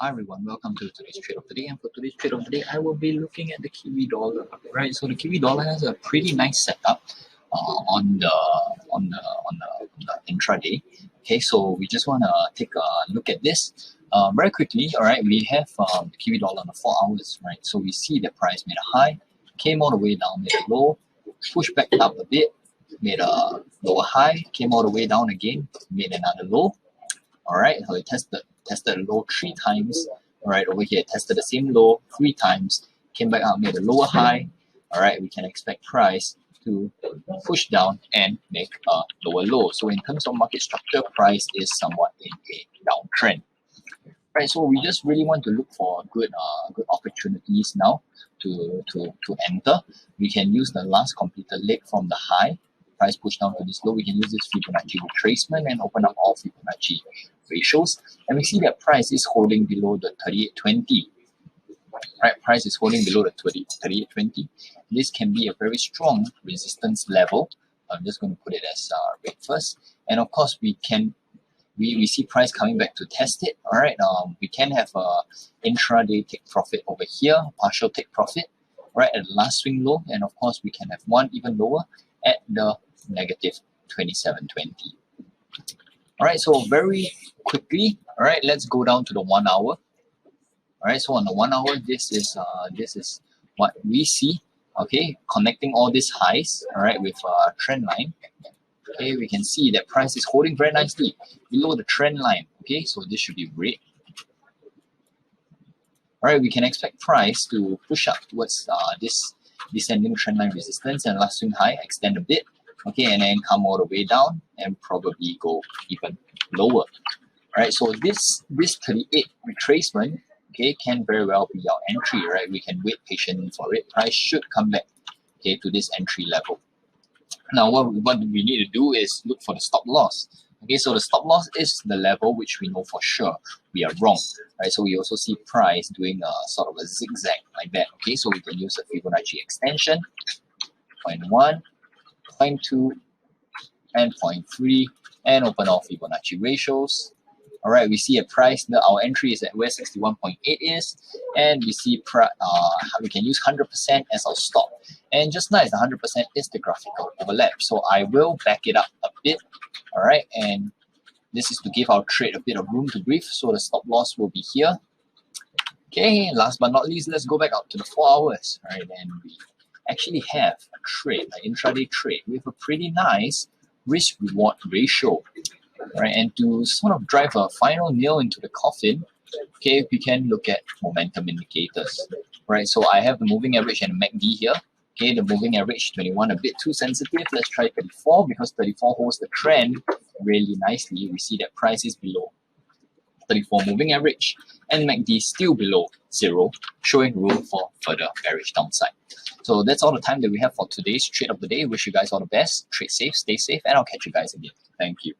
Hi everyone, welcome to today's trade of the day. And for today's trade of the day, I will be looking at the Kiwi dollar. Right, so the Kiwi dollar has a pretty nice setup on the intraday. Okay, so we just want to take a look at this very quickly. All right, we have the Kiwi dollar on the 4 hours. Right, so we see the price made a high, came all the way down, made a low, pushed back up a bit, made a lower high, came all the way down again, made another low. All right, so it tested the low 3 times. All right, over here, tested the same low 3 times, came back up, made a lower high. All right, we can expect price to push down and make a lower low. So in terms of market structure, price is somewhat in a downtrend. Right, so we just really want to look for good opportunities now to enter. We can use the last completed leg from the high. Price push down to this low. We can use this Fibonacci retracement and open up all Fibonacci ratios, and we see that price is holding below the 38.20. Right, price is holding below the 38.20. This can be a very strong resistance level. I'm just going to put it as red first, and of course we see price coming back to test it. All right, we can have a intraday take profit over here, partial take profit, right at the last swing low, and of course we can have one even lower at the negative 27.20. All right, so very quickly, all right, let's go down to the 1 hour. All right, so on the 1 hour, this is what we see. Okay, connecting all these highs, all right, with a trend line. Okay, we can see that price is holding very nicely below the trend line. Okay, so this should be red. All right, we can expect price to push up towards this descending trend line resistance and last swing high, extend a bit. Okay, and then come all the way down and probably go even lower. Right, so this 38 retracement, okay, can very well be our entry. Right, we can wait patiently for it. Price should come back, okay, to this entry level. Now, what we need to do is look for the stop loss. Okay, so the stop loss is the level which we know for sure we are wrong. Right, so we also see price doing a sort of a zigzag like that. Okay, so we can use a Fibonacci extension, 0.1, 0.2, and 0.3, and open all Fibonacci ratios. All right, we see a price. Our entry is at where 61.8 is, and we see we can use 100% as our stop. And just nice, the 100% is the graphical overlap. So I will back it up a bit. All right, and this is to give our trade a bit of room to breathe. So the stop loss will be here. Okay, last but not least, let's go back up to the 4 hours. All right, and we actually have a trade, an intraday trade with a pretty nice risk-reward ratio. Right, and to sort of drive a final nail into the coffin, okay, we can look at momentum indicators. Right, so I have the moving average and the MACD here. Okay, the moving average 21 a bit too sensitive. Let's try 34 because 34 holds the trend really nicely. We see that price is below 34 moving average and MACD still below 0, showing room for further bearish downside. So that's all the time that we have for today's trade of the day. Wish you guys all the best. Trade safe, stay safe, and I'll catch you guys again. Thank you.